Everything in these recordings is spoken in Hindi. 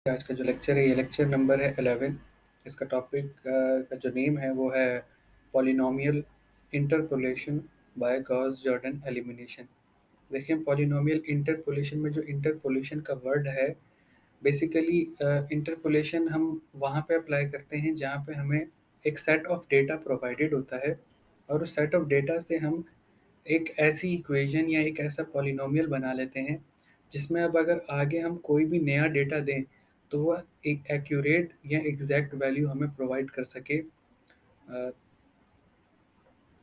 आज का जो लेक्चर है ये लेक्चर नंबर है 11। इसका टॉपिक का जो नेम है वो है polynomial interpolation by Gauss Jordan elimination. देखिए, पॉलिनोमियल इंटरपोलेशन में जो इंटरपोलेशन का वर्ड है, बेसिकली इंटरपोलेशन हम वहाँ पे अप्लाई करते हैं जहाँ पे हमें एक सेट ऑफ डेटा प्रोवाइडेड होता है और उस सेट ऑफ डेटा से हम एक ऐसी इक्वेशन या एक ऐसा पॉलिनोमियल बना लेते हैं जिसमें अब अगर आगे हम कोई भी नया डेटा दें तो वह एक एक्यूरेट या एग्जैक्ट वैल्यू हमें प्रोवाइड कर सके,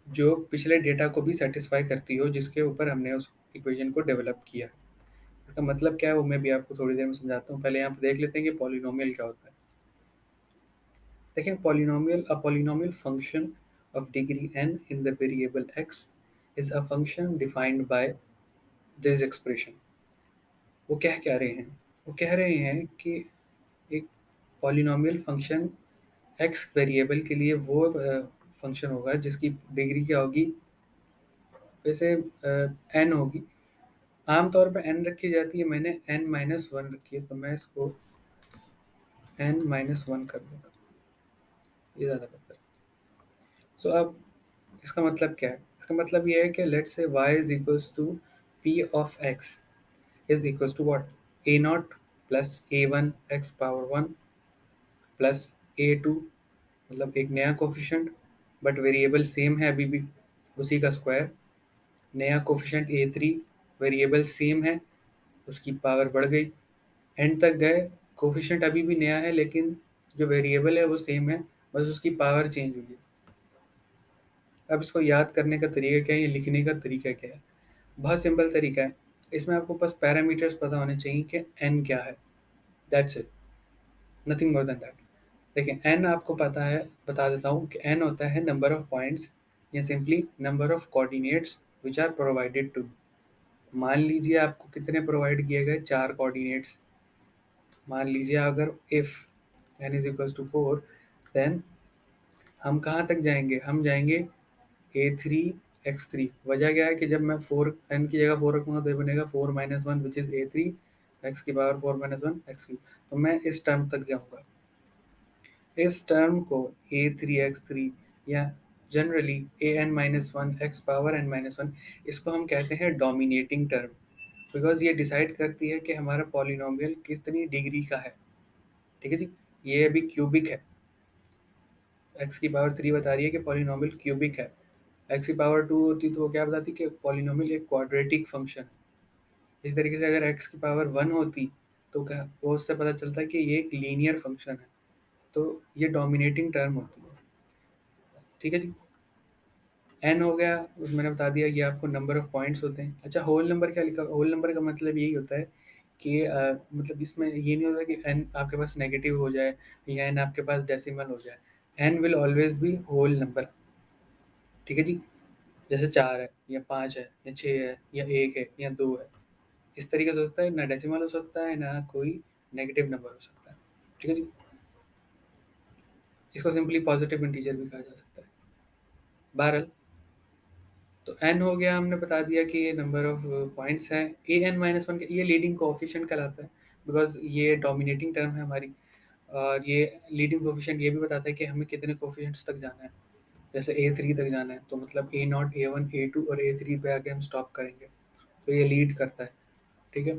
जो पिछले डेटा को भी सेटिस्फाई करती हो जिसके ऊपर हमने उस इक्वेशन को डेवलप किया। इसका मतलब क्या है वो मैं भी आपको थोड़ी देर में समझाता हूँ। पहले यहाँ पर देख लेते हैं कि पॉलिनोमियल क्या होता है। देखें, polynomial function of degree n in the variable x is a function defined by this expression। वो कह रहे हैं, वो कह रहे हैं कि एक पॉलिनोमियल फंक्शन एक्स वेरिएबल के लिए वो फंक्शन होगा जिसकी डिग्री क्या होगी, वैसे एन होगी। आमतौर पर एन रखी जाती है, मैंने n-1 रखी है तो मैं इसको n-1 कर दूंगा, ये ज़्यादा बेहतर है। सो अब इसका मतलब क्या है? इसका मतलब ये है कि let's say y is equals to p of x is equals to what, a naught plus a1 x power 1 plus a2, मतलब एक नया कोफिशिएंट बट वेरिएबल सेम है अभी भी, उसी का स्क्वायर। नया कोफिशिएंट a3, वेरिएबल सेम है, उसकी पावर बढ़ गई। एंड तक गए, कोफिशिएंट अभी भी नया है लेकिन जो वेरिएबल है वो सेम है, बस उसकी पावर चेंज हुई है। अब इसको याद करने का तरीका क्या है, ये लिखने का तरीका क्या है? बहुत सिंपल तरीका है। इसमें आपको बस पैरामीटर्स पता होने चाहिए कि n क्या है, that's it, nothing more than that. देखिए, n आपको पता है, बता देता हूँ कि n होता है नंबर ऑफ पॉइंट्स या simply number of coordinates which are provided to. मान लीजिए आपको कितने प्रोवाइड किए गए, 4 कोऑर्डिनेट्स। मान लीजिए अगर if n is equal to 4, then हम कहाँ तक जाएंगे, हम जाएंगे a3 x3। वजह क्या है कि जब मैं 4 n की जगह 4 रखूंगा तो ये बनेगा 4-1 विच इज a3 x की पावर 4-1 x3। तो मैं इस टर्म तक जाऊंगा। इस टर्म को a3 x3 या generally an-1 x power n-1, इसको हम कहते हैं डोमिनेटिंग टर्म, बिकॉज ये डिसाइड करती है कि हमारा पॉलिनोमियल कितनी डिग्री का है। ठीक है जी, ये अभी क्यूबिक है। x की पावर 3 बता रही है कि पॉलिनोमियल क्यूबिक है। x की पावर 2 होती तो वो क्या बताती कि पॉलिनोमियल एक क्वाड्रेटिक फंक्शन है। इस तरीके से अगर x की पावर 1 होती तो क्या वो, उससे पता चलता है कि ये एक लीनियर फंक्शन है। तो ये डोमिनेटिंग टर्म होती है। ठीक है जी, n हो गया, उस मैंने बता दिया ये आपको नंबर ऑफ पॉइंट्स होते हैं। अच्छा, होल नंबर क्या लिखा? होल नंबर का मतलब यही होता है कि मतलब इसमें ये नहीं होता कि n आपके पास नेगेटिव हो जाए या n आपके पास डेसिमल हो जाए। n will always be whole number. ठीक है जी, जैसे 4 है या 5 है या 6 है या 1 है या 2 है, इस तरीके से होता है। ना डेसिमल हो सकता है ना कोई नेगेटिव नंबर हो सकता है। ठीक है जी, इसको सिंपली पॉजिटिव इंटीजर भी कहा जा सकता है। बहरहाल, तो n हो गया, हमने बता दिया कि ये नंबर ऑफ पॉइंट्स हैं। an-1 ये लीडिंग कोएफिशिएंट कहलाता है, बिकॉज ये डोमिनेटिंग टर्म है हमारी। और ये लीडिंग कोएफिशिएंट ये भी बताता है कि हमें कितने कोएफिशिएंट्स तक जाना है। जैसे a3 तक जाना है तो मतलब a0 a1 a2 और a3 पे आके हम स्टॉप करेंगे, तो ये लीड करता है। ठीक है,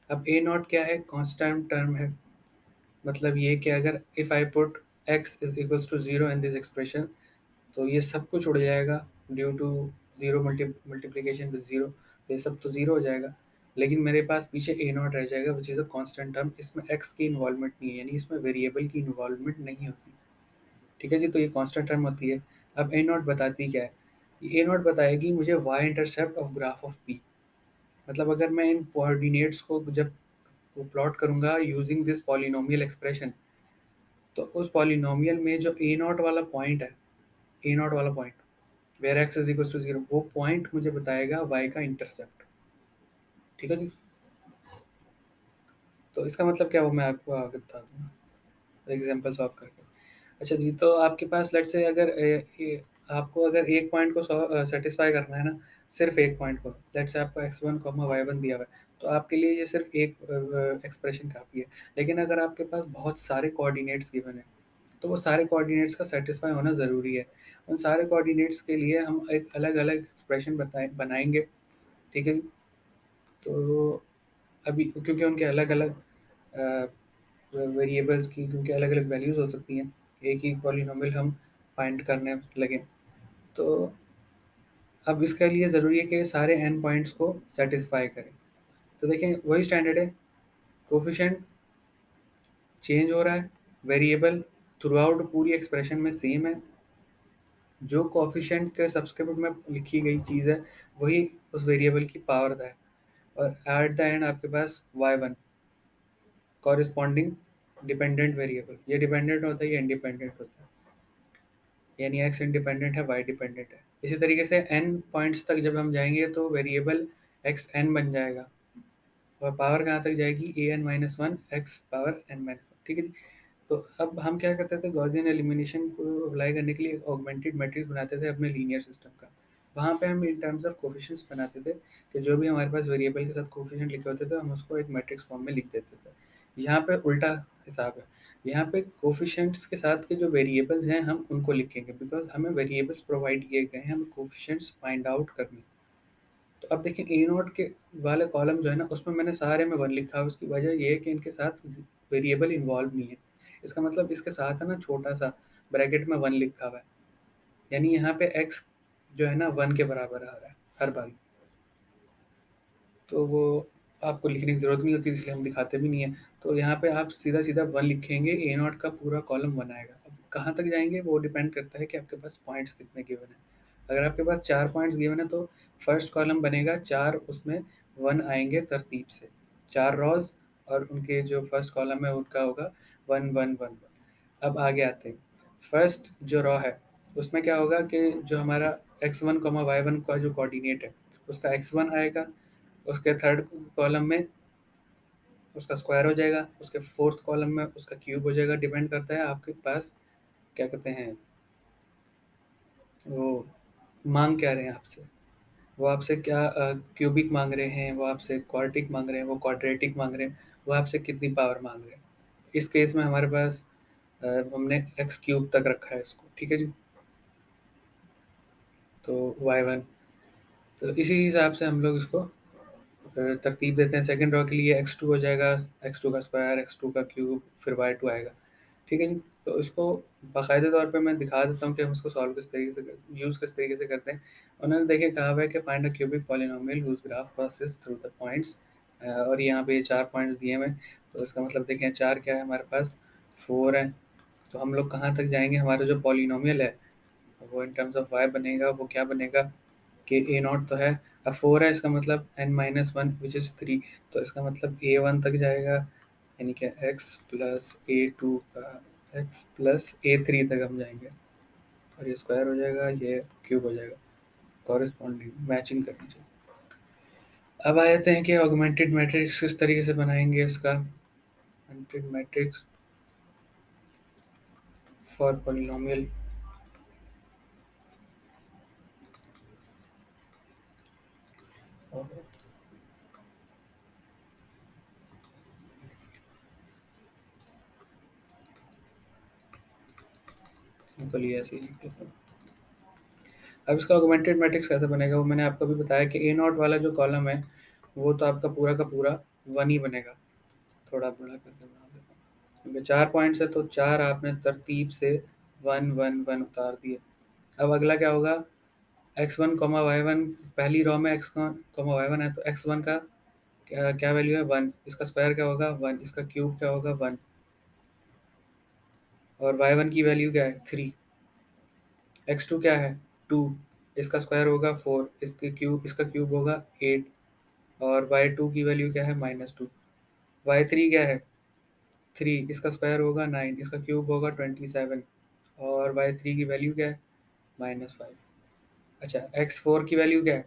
अब a0 क्या है? कांस्टेंट टर्म है। मतलब ये कि अगर if I put x is equals to 0 in this expression, तो ये सब कुछ उड़ जाएगा due to zero multiplication with zero, तो ये सब तो जीरो हो जाएगा। लेकिन मेरे पास पीछे ए नॉट रह जाएगा which is a constant term. इसमें एक्स की इन्वॉल्वमेंट नहीं है, यानी इसमें वेरिएबल की इन्वॉल्वमेंट नहीं होती। ठीक है जी, तो ये कांस्टेंट टर्म होती है। अब ए नॉट बताती क्या है? ए नॉट बताएगी मुझे y intercept of graph of p. मतलब अगर मैं इन कोऑर्डिनेट्स को जब वो प्लॉट करूंगा यूजिंग दिस पॉलिनोमियल एक्सप्रेशन, तो उस पॉलिनोमियल में जो ए नॉट वाला पॉइंट है, ए नॉट वाला point where x is equal to 0, वो पॉइंट मुझे बताएगा वाई का इंटरसेप्ट। ठीक है जी, तो इसका मतलब क्या, वो मैं आपको आगे बता दूंगा एग्जाम्पल सॉल्व करके। अच्छा जी, तो आपके पास लेट से अगर आपको अगर एक पॉइंट को सेटिस्फाई करना है ना, सिर्फ एक पॉइंट को, लेट से आपको x1 वाई वन दिया हुआ है, तो आपके लिए ये सिर्फ एक एक्सप्रेशन काफ़ी है। लेकिन अगर आपके पास बहुत सारे कोऑर्डिनेट्स गिवन हैं, तो वो सारे कोऑर्डिनेट्स का सेटिस्फाई होना ज़रूरी है। उन सारे कोऑर्डिनेट्स के लिए हम एक अलग-अलग एक्सप्रेशन बनाएँगे, ठीक है जी? तो अभी क्योंकि उनके अलग-अलग अ, वेरिएबल्स की क्योंकि अलग-अलग वैल्यूज़ हो सकती हैं, एक ही पॉलिनॉमियल हम फाइंड करने लगे। तो अब इसके लिए ज़रूरी है कि ये सारे एन पॉइंट्स को सैटिस्फाई करें। तो देखें वही स्टैंडर्ड है, कोएफ़िशिएंट चेंज हो रहा है, वेरिएबल थ्रूआउट पूरी एक्सप्रेशन में सेम है, जो कोएफ़िशिएंट के सब्स्क्रिप्ट में लिखी गई चीज़ है, वही उस वेरिएबल की पावर है और एट द एंड आपके पास y1 कॉरस्पॉन्डिंग डिपेंडेंट वेरिएबल, ये डिपेंडेंट होता है, ये इंडिपेंडेंट होता है, यानी x इंडिपेंडेंट है, y डिपेंडेंट है। इसी तरीके से n पॉइंट्स तक जब हम जाएँगे तो वेरिएबल xn बन जाएगा और पावर कहाँ तक जाएगी, an-1 x पावर n-1, ठीक है जी। तो अब हम क्या करते थे, गॉसियन एलिमिनेशन को अप्लाई करने के लिए ऑगमेंटेड मैट्रिक्स बनाते थे अपने लीनियर सिस्टम का। वहाँ पे हम इन टर्म्स ऑफ कोफिशिएंट्स बनाते थे कि जो भी हमारे पास वेरिएबल के साथ कोफिशिएंट लिखे होते थे हम उसको एक मैट्रिक्स फॉर्म में लिख देते थे। यहाँ पे उल्टा हिसाब है, यहाँ पे कोफिशिएंट्स के साथ के जो वेरिएबल्स हैं हम उनको लिखेंगे बिकॉज हमें वेरिएबल्स प्रोवाइड किए गए हैं, हमें कोफिशिएंट्स फाइंड आउट करने। तो अब देखिए ए नॉट के वाले कॉलम जो है ना उसमें मैंने सारे में 1 लिखा है, उसकी वजह ये है कि इनके साथ वेरिएबल इन्वॉल्व नहीं है। इसका मतलब इसके साथ है ना छोटा-सा ब्रैकेट में 1 लिखा हुआ है, यानी यहाँ पे x जो है ना 1 के बराबर आ रहा है हर बार। तो वो आपको लिखने की ज़रूरत नहीं होती इसलिए हम दिखाते भी नहीं है। तो यहाँ पे आप सीधा-सीधा 1 लिखेंगे, ए नॉट का पूरा कॉलम 1 आएगा। अब कहाँ तक जाएँगे वो डिपेंड करता है कि आपके पास पॉइंट्स कितने गिवन हैं। अगर आपके पास 4 पॉइंट्स गिवन है तो फर्स्ट कॉलम बनेगा 4, उसमें 1 आएँगे तरतीब से। 4 रॉज़ और उनके जो फर्स्ट कॉलम है उनका होगा 1, 1, 1, 1। अब आगे आते हैं। फर्स्ट जो रॉ है उसमें क्या होगा कि जो हमारा x1, y1 का जो कोऑर्डिनेट है उसका x1 आएगा, उसके थर्ड कॉलम में उसका स्क्वायर हो जाएगा, उसके फोर्थ कॉलम में उसका क्यूब हो जाएगा। डिपेंड करता है आपके पास क्या कहते हैं, वो मांग क्या रहे हैं आपसे, वो आपसे क्या क्यूबिक मांग रहे हैं, वो आपसे क्वार्टिक मांग रहे हैं, वो क्वाड्रेटिक मांग रहे हैं, वो आपसे कितनी पावर मांग रहे हैं। इस केस में हमारे पास हमने एक्स क्यूब तक रखा है इसको, ठीक है जी। तो y1, तो इसी हिसाब से हम लोग इसको फिर तरतीब देते हैं। सेकंड रॉ के लिए x2 हो जाएगा, x2 का स्क्वायर, x2 का क्यूब, फिर y2 आएगा, ठीक है जी। तो इसको बाकायदे तौर पे मैं दिखा देता हूँ कि हम इसको सॉल्व किस तरीके से यूज़ किस तरीके से करते हैं। उन्होंने देखिए कहा हुआ है कि find a cubic polynomial whose graph passes through the points, और यहाँ पे ये 4 पॉइंट्स दिए हुए हैं। तो इसका मतलब देखें 4 क्या है हमारे पास, 4 है। तो हम लोग कहाँ तक जाएँगे, हमारा जो पॉलिनोमियल है वो इन टर्म्स ऑफ y बनेगा, वो क्या बनेगा कि ए नॉट तो है, अब 4 है, इसका मतलब n-1 विच इज़ 3। तो इसका मतलब a1 तक जाएगा, यानी कि x प्लस a2 का x प्लस a3 तक हम जाएंगे और ये स्क्वायर हो जाएगा, ये क्यूब हो जाएगा, कॉरेस्पॉन्डिंग मैचिंग करनी चाहिए। अब आ जाते हैं कि ऑगमेंटेड मैट्रिक्स किस तरीके से बनाएंगे इसका। ऑगमेंटेड मैट्रिक्स फॉर पॉलिनोमियल, चलिए ऐसे ही लिख देता हूँ। अब इसका ऑगमेंटेड मैट्रिक्स कैसे बनेगा वो मैंने आपको भी बताया कि ए नॉट वाला जो कॉलम है वो तो आपका पूरा का पूरा 1 ही बनेगा। थोड़ा बड़ा करके बना देता हूँ, क्योंकि 4 पॉइंट्स है तो 4 आपने तरतीब से 1, 1, 1 उतार दिए। अब अगला क्या होगा, x1, y1, पहली रो में x1, y1 है तो x1 का क्या क्या वैल्यू है, 1, इसका स्क्वायर क्या होगा 1, इसका क्यूब क्या होगा 1, और y1 की वैल्यू क्या है 3, x2 क्या है 2, इसका स्क्वायर होगा 4, इसका क्यूब होगा 8, और y2 की वैल्यू क्या है -2, y3 क्या है 3, इसका स्क्वायर होगा 9, इसका क्यूब होगा 27, और y3 की वैल्यू क्या है -5। अच्छा, x4 की वैल्यू क्या है,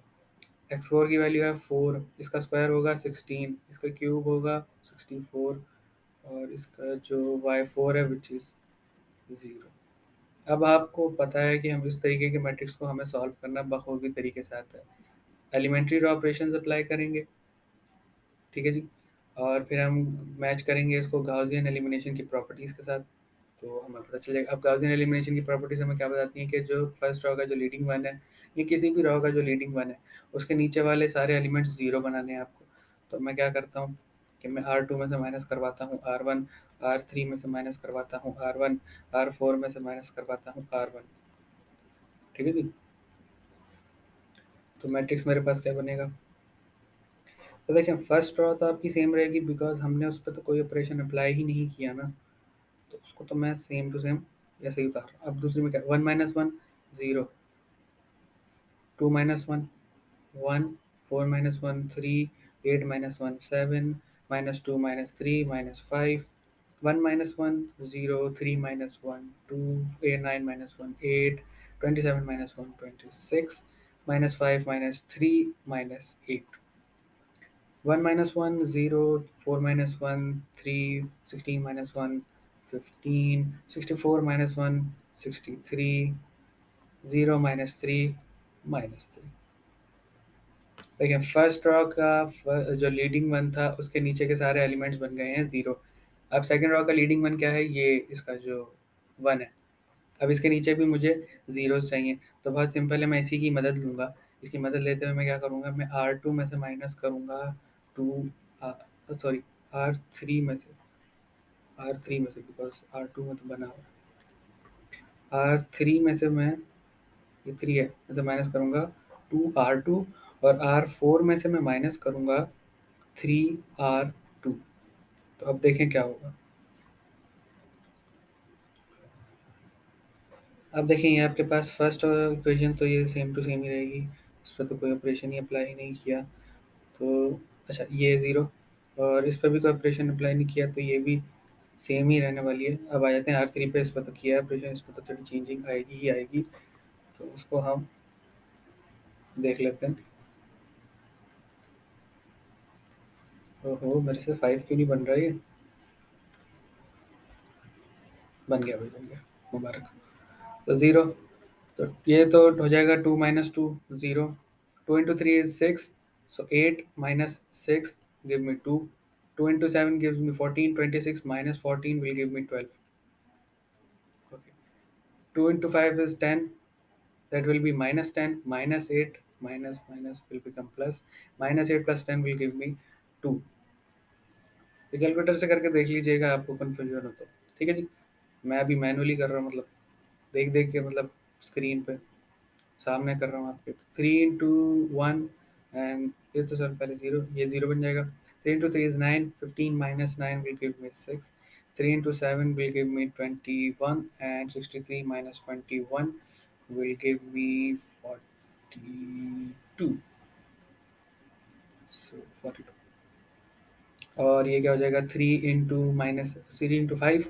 x4 की वैल्यू है 4, इसका स्क्वायर होगा 16, इसका क्यूब होगा 64, और इसका जो y4 है विच इज़ 0। अब आपको पता है कि हम इस तरीके के मैट्रिक्स को हमें सॉल्व करना बखूबी तरीके से आता है। एलिमेंट्री ऑपरेशंस अप्लाई करेंगे, ठीक है जी। और फिर हम मैच करेंगे इसको गाउसियन एलिमिनेशन की प्रॉपर्टीज़ के साथ, तो हमें पता चल जाएगा। अब गाउसियन एलिमिनेशन की प्रॉपर्टीज़ हमें क्या बताती हैं कि जो फर्स्ट रो का जो लीडिंग वन है, या किसी भी रो का जो लीडिंग वन है, उसके नीचे वाले सारे एलिमेंट्स ज़ीरो बनाने हैं आपको। तो मैं क्या करता हूँ कि मैं R2 में से माइनस करवाता हूँ R1, R3 में से माइनस करवाता हूँ R1, R4 में से माइनस करवाता हूँ R1। ठीक है जी। तो मैट्रिक्स मेरे पास क्या बनेगा? तो देखिए फर्स्ट रो तो आपकी सेम रहेगी, बिकॉज हमने उस पर तो कोई ऑपरेशन अप्लाई ही नहीं किया ना, तो उसको तो मैं सेम टू सेम ऐसे ही उतार रहा हूँ। अब दूसरी में क्या, 1 - 1 0, 2 - 1 1, 4 - 1 3, 8 - 1 7, -2 - 3 - 5, 1 - 1 0, 3 - 1 2, 9 - 1 8, 27 - 1 26, -5 - 3 -8, 1 - 1 0, 4 - 1 3, 16 - 1 15, 64 - 1 63, 0 - 3 -3। देखिए फर्स्ट रॉ का जो लीडिंग वन था उसके नीचे के सारे एलिमेंट्स बन गए हैं ज़ीरो। अब सेकंड रॉ का लीडिंग वन क्या है, ये इसका जो वन है। अब इसके नीचे भी मुझे ज़ीरोज़ चाहिए, तो बहुत सिंपल है, मैं इसी की मदद लूँगा। इसकी मदद लेते हुए मैं क्या करूँगा, मैं R2 में से माइनस करूँगा 2, सॉरी R3 में से, R3 में से, बिकॉज़ R2 में तो बना हुआ है। R3 में से मैं, ये 3 है, में से माइनस करूँगा 2R2, और R4 में से मैं माइनस करूँगा 3R2। तो अब देखें क्या होगा। अब देखें ये आपके पास फर्स्ट इक्वेशन तो ये सेम टू सेम ही रहेगी, इस पर तो कोई ऑपरेशन ही अप्लाई नहीं किया। तो अच्छा ये ज़ीरो, और इस पर भी कोई ऑपरेशन अप्लाई नहीं किया, तो ये भी सेम ही रहने वाली है। अब आ जाते हैं R3 पे, इस पर तो किया है ऑपरेशन, इस पर तो थोड़ी चेंजिंग आएगी ही आएगी, तो उसको हम देख लेते हैं। ओहो, मेरे से 5 क्यों नहीं बन रहा है ये? बन गया भाई, बन गया, मुबारक। तो ज़ीरो, तो ये तो हो जाएगा 2 - 2 0, 2 × 3 is 6, so 8 - 6 give me 2, 2 × 7 gives me 14, 26 - 14 will give me 12. Okay. 2 × 5 is 10, that will be -10, -8 minus will become plus, -8 + 10 will give me 2। तो कैलकुलेटर से करके देख लीजिएगा, आपको कन्फ्यूजन हो तो। ठीक है जी। मैं अभी मैनुअली कर रहा हूँ, मतलब देख देख के, मतलब स्क्रीन पे सामने कर रहा हूँ आपके। 3 × 1, एंड ये तो सर पहले ज़ीरो, ये ज़ीरो बन जाएगा। 3 × 3 is 9, 15 - 9 will give me 6, 3 × 7 will give me 21, and 63 - 21 will give me 42, so 42। और ये क्या हो जाएगा, 3 × 5,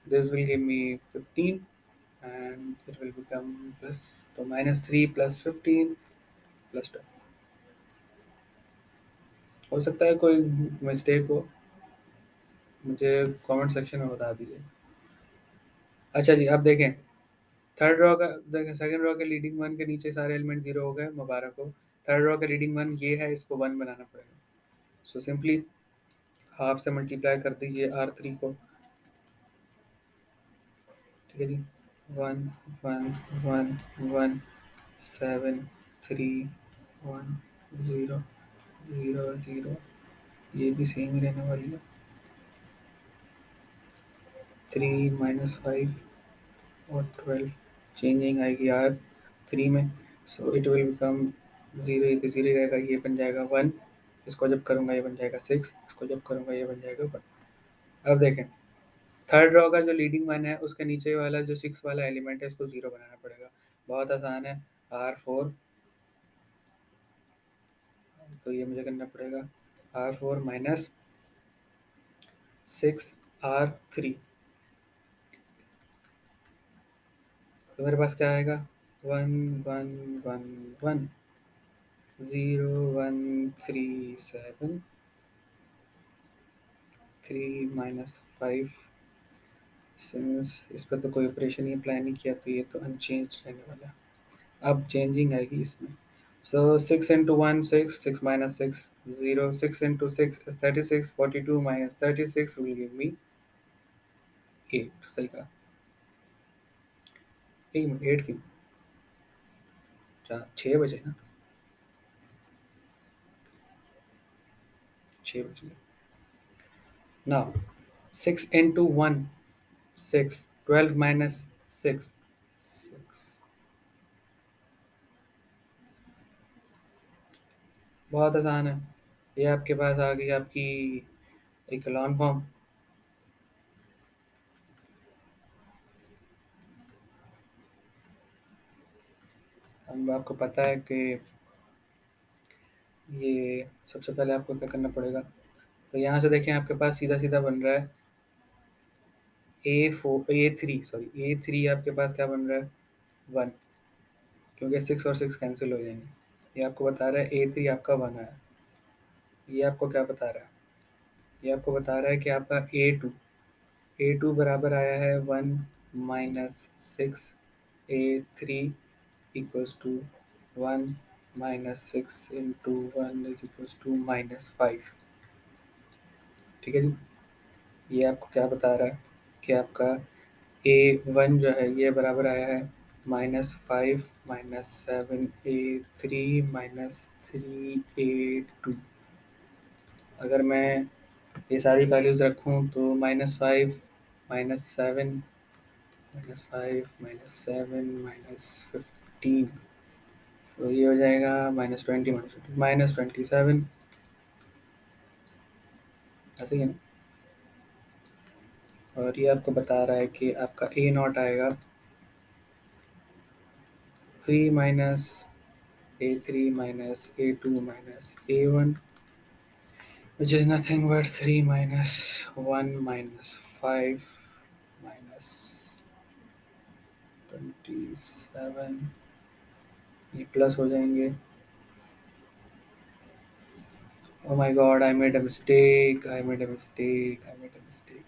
this will give me 15, and it will become plus, तो -3 + 15 + 12। हो सकता है कोई मिस्टेक हो, मुझे कमेंट सेक्शन में बता दीजिए। अच्छा जी, अब देखें थर्ड रॉ का, देखें सेकंड रॉ के लीडिंग वन के नीचे सारे एलिमेंट जीरो हो गए, मुबारक हो। थर्ड रॉ का लीडिंग वन ये है, इसको वन बनाना पड़ेगा। सो सिंपली हाफ से मल्टीप्लाई कर दीजिए R3 को। ठीक है जी। 1 1 1 1 7 3 1 0 0 0, ये भी सेम ही रहने वाली है। 3 - 5 और 12, चेंजिंग आएगी R3 में, so it will become zero, ये तो ज़ीरो ही रहेगा, ये बन जाएगा 1, इसको जब करूँगा ये बन जाएगा 6, इसको जब करूँगा ये बन जाएगा 1। अब देखें थर्ड रॉ का जो लीडिंग वन है उसके नीचे वाला जो 6 वाला एलिमेंट है इसको ज़ीरो बनाना पड़ेगा। बहुत आसान है, R4, तो ये मुझे करना पड़ेगा R4 - 6 R3, तो मेरे पास क्या आएगा, 1 1 1 1 0 1 3 7 3 - 5, सिंस इस पर तो कोई ऑपरेशन ही अप्लाई नहीं किया, तो ये तो अनचेंज रहने वाला है। अब चेंजिंग आएगी इसमें, So 6 into 1, 6, 6 minus 6, 0, 6 into 6 is 36, 42 minus 36 will give me 8. सही कहा। 1 मिनट 8 क्यों? 6 बजे ना, 6 बजे। Now 6 into 1, 6, 12 minus 6, 6। बहुत आसान है। ये आपके पास आ गई आपकी एक लॉन फॉर्म। अब आपको पता है कि ये सबसे पहले आपको क्या करना पड़ेगा। तो यहाँ से देखें आपके पास सीधा सीधा बन रहा है A3 आपके पास क्या बन रहा है 1, क्योंकि 6 और 6 कैंसिल हो जाएंगे। ये आपको बता रहा है A3 आपका 1 आया। ये आपको क्या बता रहा है? ये आपको बता रहा है कि आपका A2 बराबर आया है 1 minus 6, A3 equals to 1 minus 6 into 1 is equals to -5। ठीक है जी। ये आपको क्या बता रहा है कि आपका A1 जो है ये बराबर आया है -5 -7 A3 -3 A2। अगर मैं ये सारी वैल्यूज़ रखूँ तो -5 -7 -5 -7 -15, तो ये हो जाएगा -20 -27। ऐसे ही है ना। और ये आपको बता रहा है कि आपका A0 आएगा 3 minus A3 minus A2 minus A1, which is nothing but 3 minus 1 minus 5 minus 27। ये प्लस हो जाएंगे। Oh my god, I made a mistake, I made a mistake, I made a mistake.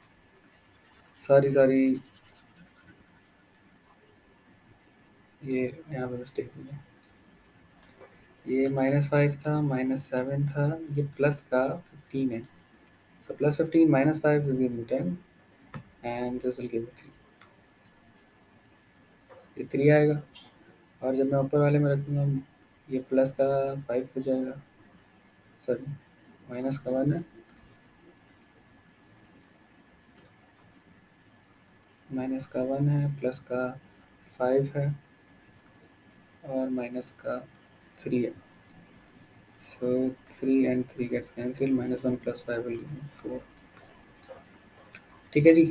Sorry, sorry। ये यहाँ पे मिस्टेक हुई है। ये -5 था, -7 था, ये प्लस का 15 है। So +15 -5 will give me 10 and this will give me 3। ये 3 आएगा। और जब मैं ऊपर वाले में रखूँगा ये प्लस का 5 हो जाएगा। सॉरी, माइनस का 1 है, माइनस का 1 है, प्लस का 5 है और माइनस का 3 है। So 3 and 3 gets cancel, -1 + 5 will give me 4। ठीक है जी।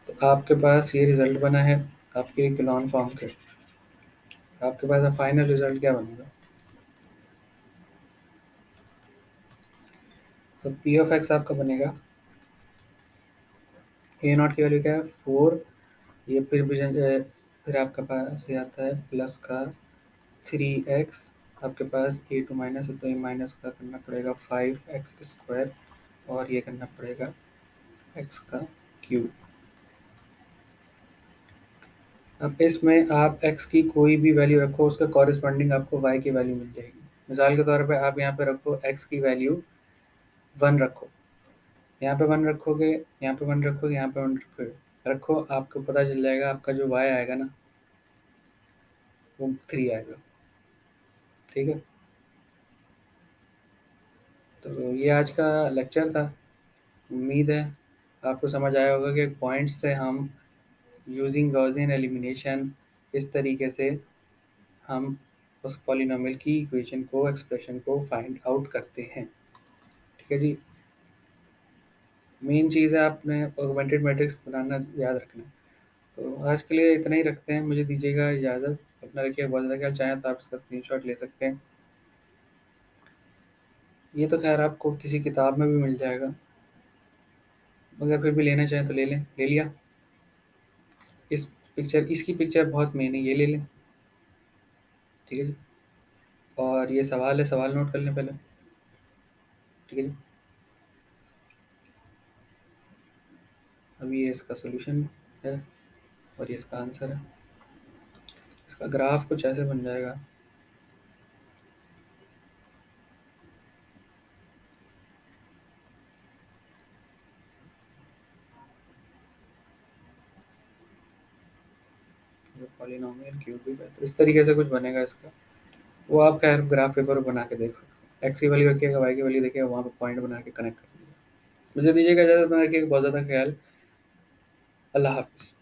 तो आपके पास ये रिजल्ट बना है आपके इकोलॉन फॉर्म के। आपके पास फाइनल रिजल्ट क्या बनेगा? तो पी ऑफ एक्स आपका बनेगा, ए नॉट की वैल्यू क्या है 4। ये फिर आपके पास ये आता है प्लस का 3x। आपके पास A2 माइनस है तो ये माइनस का करना पड़ेगा 5x² और ये करना पड़ेगा x का क्यूब। अब इसमें आप x की कोई भी वैल्यू रखो, उसका कॉरिस्पॉन्डिंग आपको y की वैल्यू मिल जाएगी। मिसाल के तौर पे आप यहाँ पे रखो x की वैल्यू 1 रखो, यहाँ पे 1 रखोगे, यहाँ पे 1 रखोगे, यहाँ पे 1 रखोगे, रखो, आपको पता चल जाएगा आपका जो y आएगा ना वो 3 आएगा। ठीक है। तो ये आज का लेक्चर था। उम्मीद है आपको समझ आया होगा कि पॉइंट्स से हम यूजिंग गॉसियन एलिमिनेशन इस तरीके से हम उस पॉलिनोमियल की इक्वेशन को, एक्सप्रेशन को फाइंड आउट करते हैं। ठीक है जी। मेन चीज़ है आपने ऑगमेंटेड मैट्रिक्स बनाना याद रखना है। तो आज के लिए इतना ही रखते हैं, मुझे दीजिएगा इजाज़त। अपना रखिए बहुत ज़्यादा ख्याल। चाहें तो आप इसका स्क्रीनशॉट ले सकते हैं। ये तो खैर आपको किसी किताब में भी मिल जाएगा, मगर फिर भी लेना चाहें तो ले लें। ले लिया? इसकी पिक्चर बहुत मेन है, ये ले लें। ठीक है जी। और ये सवाल है, सवाल नोट कर लें पहले। ठीक है जी। अभी ये इसका सॉल्यूशन है और ये इसका आंसर है। इसका ग्राफ कुछ ऐसे बन जाएगा। पॉलिनोमियल क्यूबिक है, तो इस तरीके से कुछ बनेगा इसका। वो आप खैर ग्राफ पेपर बना के देख सकते हो। एक्स की वैल्यू रखिएगा, वाई की वैल्यू देखिएगा, वहाँ पे पॉइंट बना के कनेक्ट कर दीजिएगा। मुझे दीजिएगा इजाज़त, मैं रखिएगा बहुत ज़्यादा ख्याल। अल्लाह हाफ़िज़।